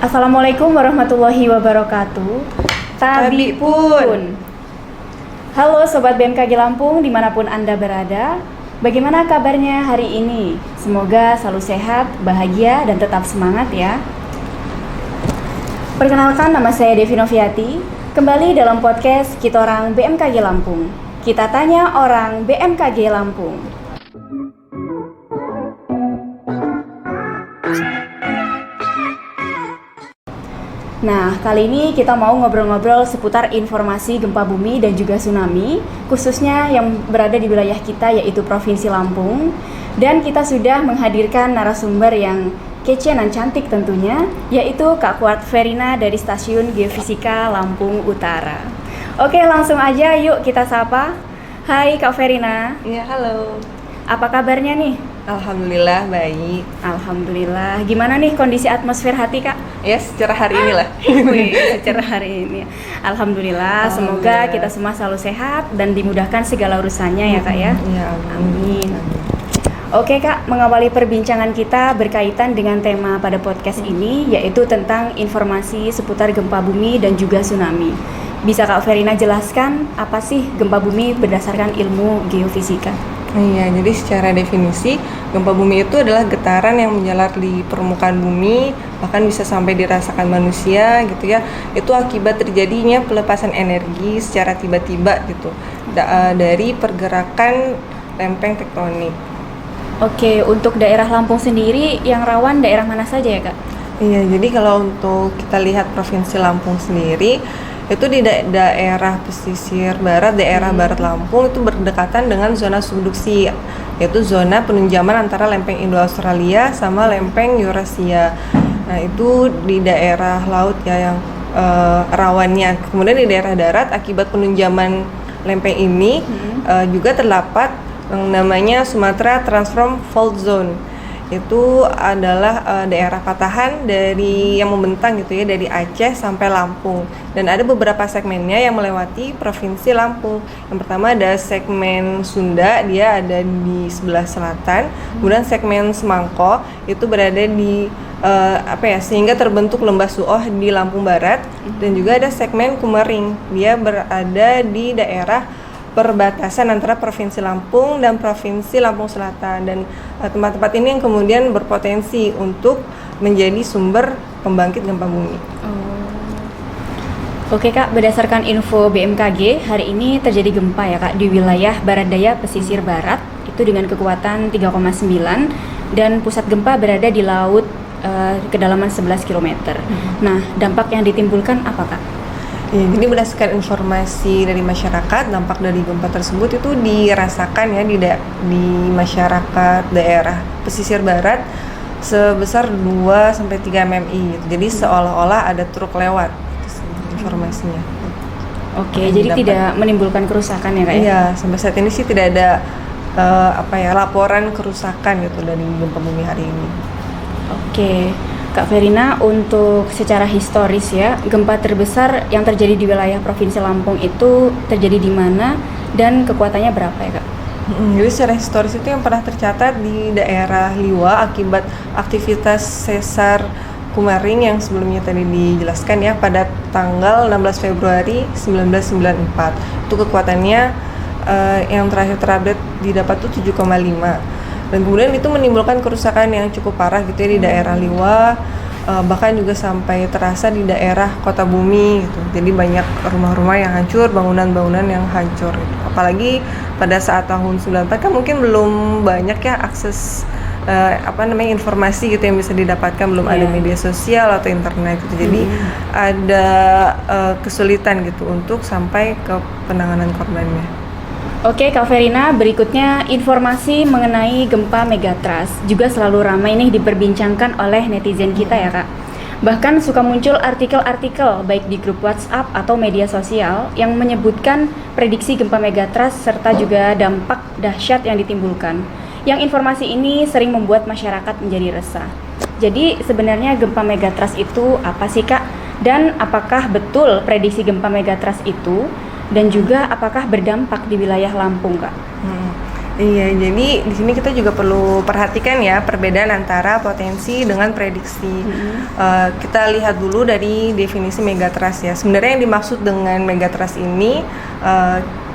Assalamualaikum warahmatullahi wabarakatuh. Tabi pun. Halo Sobat BMKG Lampung dimanapun Anda berada. Bagaimana kabarnya hari ini? Semoga selalu sehat, bahagia, dan tetap semangat ya. Perkenalkan, nama saya Devi Noviati. Kembali dalam podcast Kita Orang BMKG Lampung. Kita tanya orang BMKG Lampung. Nah, kali ini kita mau ngobrol-ngobrol seputar informasi gempa bumi dan juga tsunami, khususnya yang berada di wilayah kita yaitu Provinsi Lampung. Dan kita sudah menghadirkan narasumber yang kece dan cantik tentunya, yaitu Kak Kuart Verina dari Stasiun Geofisika Lampung Utara. Oke, langsung aja yuk kita sapa. Hai Kak Verina. Iya, halo. Apa kabarnya nih? Alhamdulillah baik. Alhamdulillah. Gimana nih kondisi atmosfer hati Kak? Ya, secara hari ini lah. Wih, secara hari ini. Alhamdulillah, semoga kita semua selalu sehat dan dimudahkan segala urusannya ya Kak ya. Iya, amin. Oke Kak, mengawali perbincangan kita berkaitan dengan tema pada podcast ini, yaitu tentang informasi seputar gempa bumi dan juga tsunami. Bisa Kak Verina jelaskan apa sih gempa bumi berdasarkan ilmu geofisika? Iya, jadi secara definisi gempa bumi itu adalah getaran yang menjalar di permukaan bumi, bahkan bisa sampai dirasakan manusia gitu ya. Itu akibat terjadinya pelepasan energi secara tiba-tiba gitu dari pergerakan lempeng tektonik. Oke, untuk daerah Lampung sendiri yang rawan daerah mana saja ya Kak? Iya, jadi kalau untuk kita lihat Provinsi Lampung sendiri, itu di daerah pesisir barat, daerah barat Lampung itu berdekatan dengan zona subduksi, yaitu zona penunjaman antara lempeng Indo-Australia sama lempeng Eurasia. Nah, itu di daerah laut ya yang rawannya. Kemudian di daerah darat akibat penunjaman lempeng ini juga terdapat yang namanya Sumatra Transform Fault Zone. Itu adalah daerah patahan dari yang membentang gitu ya, dari Aceh sampai Lampung, dan ada beberapa segmennya yang melewati Provinsi Lampung. Yang pertama ada segmen Sunda, dia ada di sebelah selatan. Kemudian segmen Semangko itu berada di sehingga terbentuk lembah Suoh di Lampung Barat. Dan juga ada segmen Kumering, dia berada di daerah perbatasan antara Provinsi Lampung dan Provinsi Lampung Selatan, dan tempat-tempat ini yang kemudian berpotensi untuk menjadi sumber pembangkit gempa bumi. Oke Kak, berdasarkan info BMKG, hari ini terjadi gempa ya Kak di wilayah barat daya pesisir barat, itu dengan kekuatan 3,9 dan pusat gempa berada di laut kedalaman 11 km. Nah, dampak yang ditimbulkan apa Kak? Ya, jadi berdasarkan informasi dari masyarakat, dampak dari gempa tersebut itu dirasakan ya di masyarakat daerah pesisir barat sebesar 2-3 mmi gitu. Jadi seolah-olah ada truk lewat, itu informasinya. Oke, jadi tidak menimbulkan kerusakan ya Kak ya? Iya, sampai saat ini sih tidak ada laporan kerusakan gitu dari gempa bumi hari ini. Oke. Kak Verina, untuk secara historis ya, gempa terbesar yang terjadi di wilayah Provinsi Lampung itu terjadi di mana dan kekuatannya berapa ya Kak? Jadi secara historis itu yang pernah tercatat di daerah Liwa akibat aktivitas sesar Kumering yang sebelumnya tadi dijelaskan ya, pada tanggal 16 Februari 1994. Itu kekuatannya yang terakhir terupdate didapat tuh 7,5. Dan kemudian itu menimbulkan kerusakan yang cukup parah gitu ya di daerah Liwa, bahkan juga sampai terasa di daerah Kota Bumi gitu. Jadi banyak rumah-rumah yang hancur, bangunan-bangunan yang hancur gitu. Apalagi pada saat tahun 94 kan mungkin belum banyak ya akses informasi gitu yang bisa didapatkan, belum ada media sosial atau internet gitu. Jadi ada kesulitan gitu untuk sampai ke penanganan korbannya. Oke Kak Verina, berikutnya informasi mengenai gempa megatrust juga selalu ramai nih diperbincangkan oleh netizen kita ya Kak. Bahkan suka muncul artikel-artikel baik di grup WhatsApp atau media sosial yang menyebutkan prediksi gempa megatrust serta juga dampak dahsyat yang ditimbulkan. Yang informasi ini sering membuat masyarakat menjadi resah. Jadi sebenarnya gempa megatrust itu apa sih Kak? Dan apakah betul prediksi gempa megatrust itu? Dan juga apakah berdampak di wilayah Lampung Kak? Iya, jadi di sini kita juga perlu perhatikan ya perbedaan antara potensi dengan prediksi. Kita lihat dulu dari definisi megatrust ya. Sebenarnya yang dimaksud dengan megatrust ini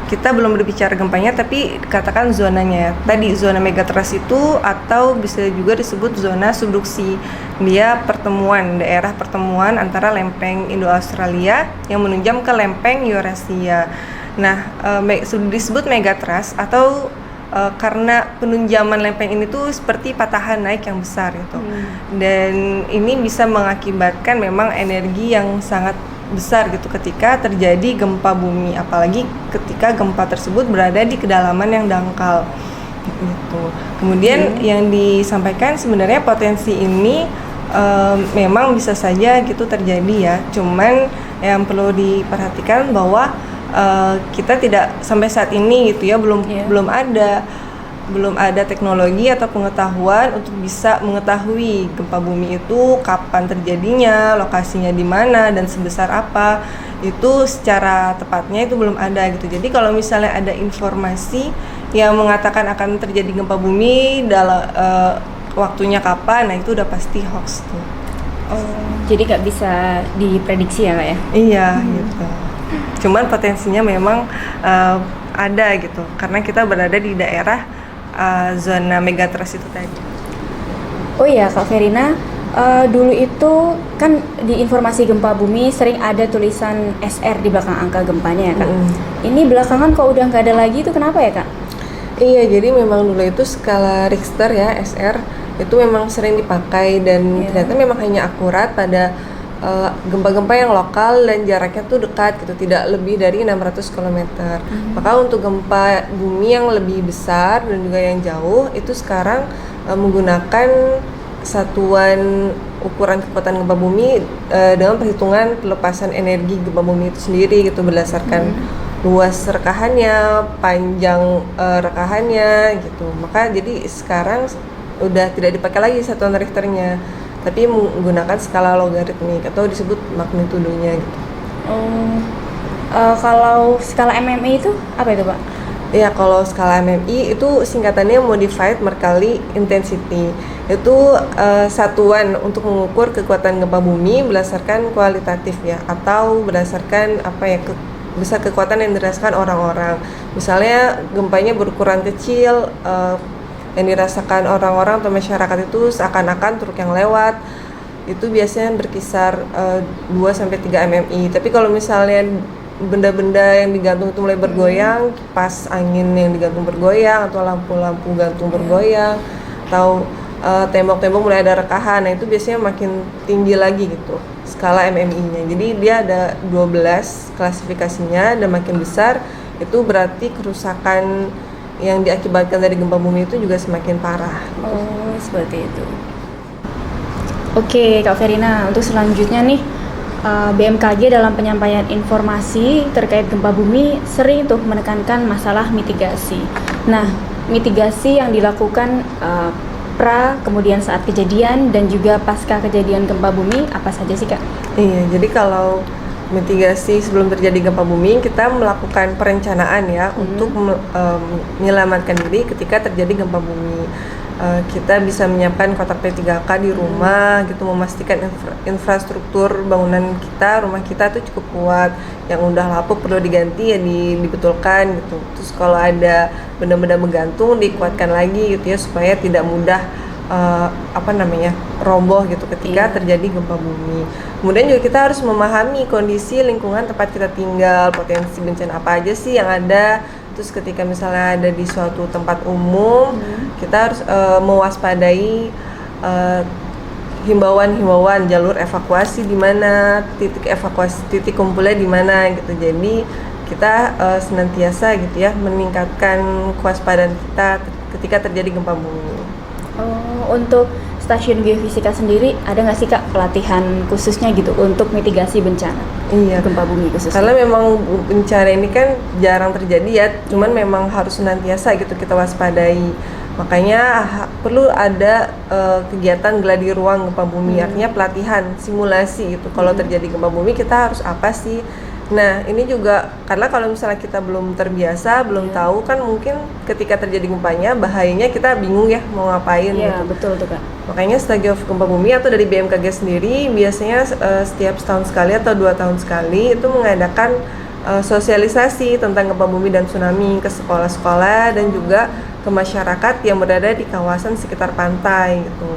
kita belum berbicara gempanya, tapi katakan zonanya. Tadi zona megatrust itu atau bisa juga disebut zona subduksi. Dia daerah pertemuan antara lempeng Indo-Australia yang menunjam ke lempeng Eurasia. Nah, disebut megatrust atau karena penunjaman lempeng ini tuh seperti patahan naik yang besar gitu. Dan ini bisa mengakibatkan memang energi yang sangat besar gitu ketika terjadi gempa bumi, apalagi ketika gempa tersebut berada di kedalaman yang dangkal gitu. Kemudian yang disampaikan sebenarnya potensi ini memang bisa saja gitu terjadi ya, cuman yang perlu diperhatikan bahwa kita tidak sampai saat ini gitu ya belum ada teknologi atau pengetahuan untuk bisa mengetahui gempa bumi itu kapan terjadinya, lokasinya di mana dan sebesar apa. Itu secara tepatnya itu belum ada gitu. Jadi kalau misalnya ada informasi yang mengatakan akan terjadi gempa bumi dalam waktunya kapan, nah itu udah pasti hoax tuh. Jadi nggak bisa diprediksi ya Kak ya? Iya gitu. Cuman potensinya memang ada gitu karena kita berada di daerah zona megatrust itu tadi. Oh iya Kak Verina, dulu itu kan di informasi gempa bumi sering ada tulisan SR di belakang angka gempanya ya Kak. Ini belakangan kok udah nggak ada lagi, itu kenapa ya Kak? Iya, jadi memang dulu itu skala Richter ya, SR itu memang sering dipakai dan ternyata memang hanya akurat pada gempa-gempa yang lokal dan jaraknya tuh dekat gitu, tidak lebih dari 600 km. Maka untuk gempa bumi yang lebih besar dan juga yang jauh itu sekarang menggunakan satuan ukuran kekuatan gempa bumi dengan perhitungan pelepasan energi gempa bumi itu sendiri gitu, berdasarkan luas rekahannya, panjang rekahannya gitu. Maka jadi sekarang udah tidak dipakai lagi satuan Richternya, tapi menggunakan skala logaritmik atau disebut magnitudonya gitu. Kalau skala MMI itu apa itu Pak? Ya, kalau skala MMI itu singkatannya Modified Mercalli Intensity. Itu satuan untuk mengukur kekuatan gempa bumi berdasarkan kualitatif ya, atau berdasarkan besar kekuatan yang dirasakan orang-orang. Misalnya gempanya berukuran kecil, yang dirasakan orang-orang atau masyarakat itu seakan-akan truk yang lewat, itu biasanya berkisar 2-3 MMI. Tapi kalau misalnya benda-benda yang digantung itu mulai bergoyang, kipas angin yang digantung bergoyang, atau lampu-lampu gantung bergoyang, atau tembok-tembok mulai ada rekahan, nah itu biasanya makin tinggi lagi gitu skala MMI-nya. Jadi dia ada 12 klasifikasinya, dan makin besar itu berarti kerusakan yang diakibatkan dari gempa bumi itu juga semakin parah. Seperti itu. Oke Kak Verina, untuk selanjutnya nih, BMKG dalam penyampaian informasi terkait gempa bumi sering tuh menekankan masalah mitigasi. Nah, mitigasi yang dilakukan kemudian saat kejadian dan juga pasca kejadian gempa bumi apa saja sih Kak? Iya, jadi kalau mitigasi sebelum terjadi gempa bumi, kita melakukan perencanaan ya untuk menyelamatkan diri ketika terjadi gempa bumi. Kita bisa menyiapkan kotak P3K di rumah gitu, memastikan infrastruktur bangunan kita, rumah kita tuh cukup kuat. Yang udah lapuk perlu diganti ya dibetulkan gitu. Terus kalau ada benda-benda menggantung dikuatkan lagi gitu ya, supaya tidak mudah roboh gitu ketika terjadi gempa bumi. Kemudian juga kita harus memahami kondisi lingkungan tempat kita tinggal, potensi bencana apa aja sih yang ada. Terus ketika misalnya ada di suatu tempat umum, kita harus mewaspadai himbauan-himbauan jalur evakuasi di mana, titik kumpulnya di mana gitu. Jadi kita senantiasa gitu ya meningkatkan kewaspadaan kita ketika terjadi gempa bumi. Untuk stasiun geofisika sendiri ada nggak sih Kak pelatihan khususnya gitu untuk mitigasi bencana? Iya, gempa bumi khususnya. Karena memang bencana ini kan jarang terjadi ya, cuman memang harus senantiasa gitu kita waspadai. Makanya perlu ada kegiatan gladi ruang gempa bumi, artinya pelatihan, simulasi gitu. Kalau terjadi gempa bumi kita harus apa sih? Nah, ini juga karena kalau misalnya kita belum terbiasa, belum tahu kan mungkin ketika terjadi gempanya bahayanya kita bingung ya mau ngapain Iya, gitu. betul tuh Kak. Makanya Stagi of Gempa Bumi atau dari BMKG sendiri biasanya setiap setahun sekali atau 2 tahun sekali itu mengadakan sosialisasi tentang gempa bumi dan tsunami ke sekolah-sekolah dan juga ke masyarakat yang berada di kawasan sekitar pantai gitu.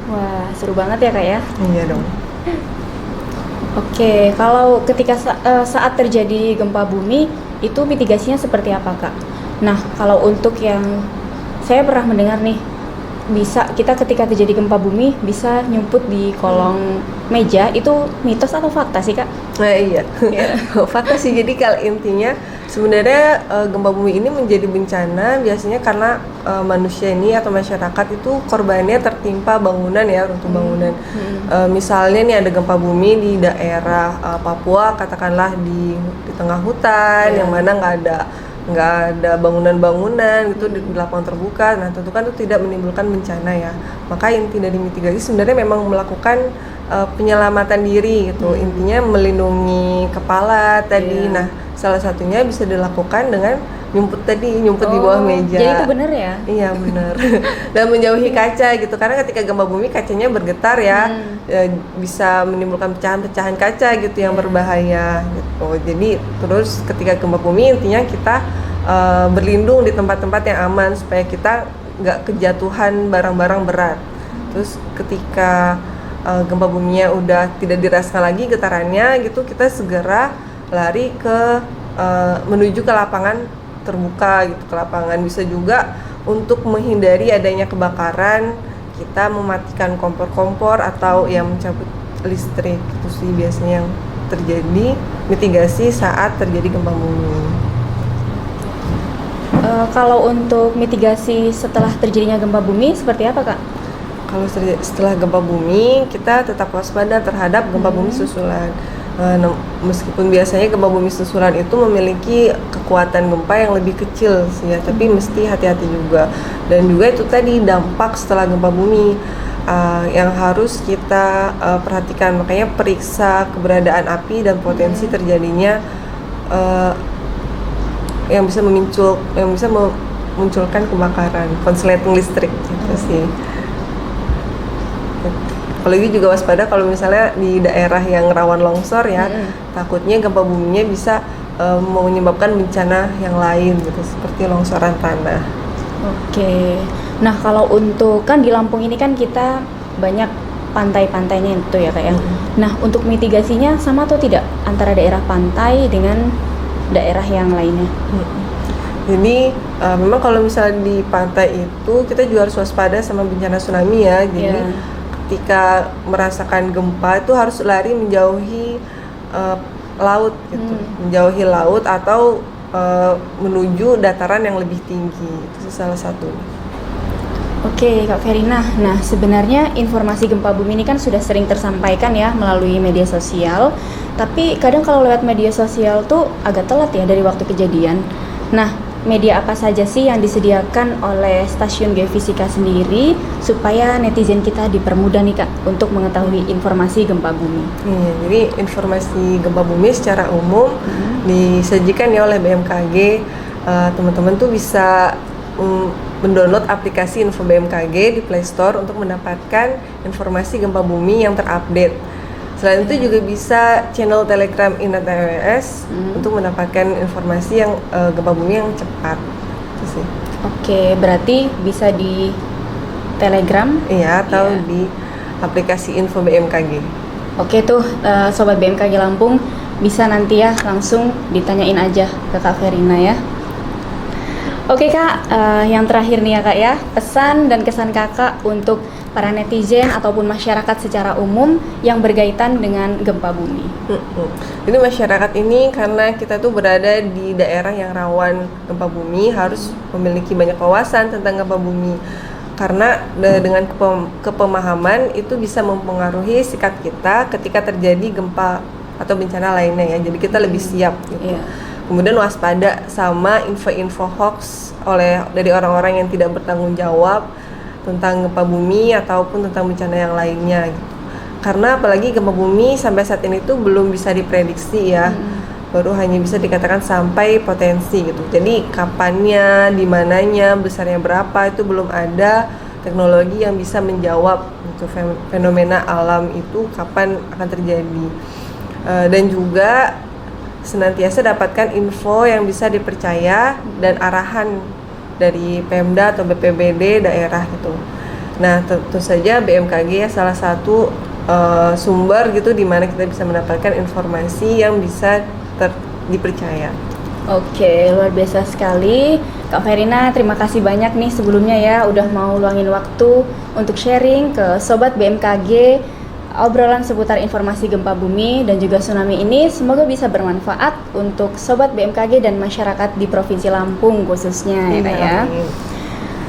Wah, seru banget ya Kak ya. Iya dong. Oke, kalau ketika saat terjadi gempa bumi, itu mitigasinya seperti apa, Kak? Nah, kalau untuk yang saya pernah mendengar nih, bisa kita ketika terjadi gempa bumi bisa nyumput di kolong meja, itu mitos atau fakta sih, Kak? Nah iya, fakta sih. Jadi kalau intinya sebenarnya gempa bumi ini menjadi bencana biasanya karena manusia ini atau masyarakat itu korbannya tertimpa bangunan ya, runtuh bangunan. Misalnya nih ada gempa bumi di daerah Papua, katakanlah di tengah hutan yang mana nggak ada bangunan-bangunan gitu di lapangan terbuka. Nah tentu kan itu tidak menimbulkan bencana ya. Maka inti dari mitigasi sebenarnya memang melakukan penyelamatan diri gitu. Intinya melindungi kepala tadi. Nah salah satunya bisa dilakukan dengan nyumput di bawah meja. Jadi itu benar ya? Iya benar. Dan menjauhi kaca gitu, karena ketika gempa bumi kacanya bergetar ya, bisa menimbulkan pecahan-pecahan kaca gitu yang berbahaya gitu. Jadi terus ketika gempa bumi intinya kita berlindung di tempat-tempat yang aman supaya kita nggak kejatuhan barang-barang berat. Terus ketika gempa buminya udah tidak dirasakan lagi getarannya gitu, kita segera lari ke menuju ke lapangan terbuka gitu, ke lapangan. Bisa juga untuk menghindari adanya kebakaran kita mematikan kompor-kompor atau yang mencabut listrik. Itu sih biasanya yang terjadi mitigasi saat terjadi gempa bumi. Kalau untuk mitigasi setelah terjadinya gempa bumi seperti apa, Kak? Kalau setelah gempa bumi kita tetap waspada terhadap gempa bumi susulan. Meskipun biasanya gempa bumi susulan itu memiliki kekuatan gempa yang lebih kecil sih ya, tapi mesti hati-hati juga. Dan juga itu tadi dampak setelah gempa bumi yang harus kita perhatikan. Makanya periksa keberadaan api dan potensi terjadinya yang bisa memunculkan kebakaran, konsleting listrik gitu sih. Apalagi juga waspada kalau misalnya di daerah yang rawan longsor ya, takutnya gempa buminya bisa menyebabkan bencana yang lain gitu, seperti longsoran tanah. Oke. Nah, kalau untuk kan di Lampung ini kan kita banyak pantai-pantainya itu ya Kak ya. Nah, untuk mitigasinya sama atau tidak antara daerah pantai dengan daerah yang lainnya? Jadi memang kalau misalnya di pantai itu kita juga harus waspada sama bencana tsunami ya. Jadi ketika merasakan gempa itu harus lari menjauhi laut gitu, menjauhi laut atau menuju dataran yang lebih tinggi. Itu salah satu. Oke, Kak Verina. Nah, sebenarnya informasi gempa bumi ini kan sudah sering tersampaikan ya melalui media sosial. Tapi kadang kalau lewat media sosial tuh agak telat ya dari waktu kejadian. Nah, media apa saja sih yang disediakan oleh Stasiun Geofisika sendiri supaya netizen kita dipermudah nih Kak untuk mengetahui informasi gempa bumi? Jadi informasi gempa bumi secara umum disajikan ya oleh BMKG. Teman-teman tuh bisa mendownload aplikasi Info BMKG di Play Store untuk mendapatkan informasi gempa bumi yang terupdate. Selain itu juga bisa channel Telegram Inat TWS untuk mendapatkan informasi yang gempa bumi yang cepat. Itu sih. Oke, berarti bisa di Telegram? Iya, atau di aplikasi Info BMKG. Oke tuh, Sobat BMKG Lampung bisa nanti ya langsung ditanyain aja ke Kak Verina ya. Oke Kak, yang terakhir nih ya Kak ya, pesan dan kesan Kakak untuk para netizen ataupun masyarakat secara umum yang berkaitan dengan gempa bumi. Jadi masyarakat ini karena kita tuh berada di daerah yang rawan gempa bumi harus memiliki banyak wawasan tentang gempa bumi. Karena dengan kepemahaman itu bisa mempengaruhi sikap kita ketika terjadi gempa atau bencana lainnya ya. Jadi kita lebih siap gitu. Kemudian waspada sama info-info hoax dari orang-orang yang tidak bertanggung jawab tentang gempa bumi ataupun tentang bencana yang lainnya gitu. Karena apalagi gempa bumi sampai saat ini tuh belum bisa diprediksi ya. baru hanya bisa dikatakan sampai potensi gitu. Jadi kapannya, di mananya, besarnya berapa itu belum ada teknologi yang bisa menjawab gitu, fenomena alam itu kapan akan terjadi. Dan juga senantiasa dapatkan info yang bisa dipercaya dan arahan dari Pemda atau BPBD daerah gitu. Nah, tentu saja BMKG ya salah satu sumber gitu di mana kita bisa mendapatkan informasi yang bisa dipercaya. Oke, luar biasa sekali. Kak Verina, terima kasih banyak nih sebelumnya ya udah mau luangin waktu untuk sharing ke Sobat BMKG obrolan seputar informasi gempa bumi dan juga tsunami ini. Semoga bisa bermanfaat untuk Sobat BMKG dan masyarakat di Provinsi Lampung khususnya ya Kak ya.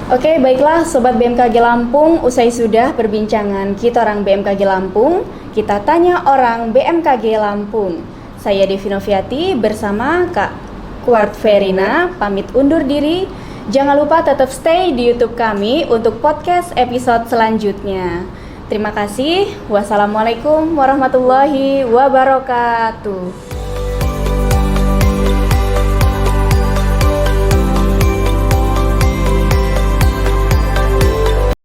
Oke, baiklah Sobat BMKG Lampung, usai sudah perbincangan kita orang BMKG Lampung, kita tanya orang BMKG Lampung. Saya Devi Noviati bersama Kak Kuart Verina pamit undur diri. Jangan lupa tetap stay di YouTube kami untuk podcast episode selanjutnya. Terima kasih. Wassalamualaikum warahmatullahi wabarakatuh.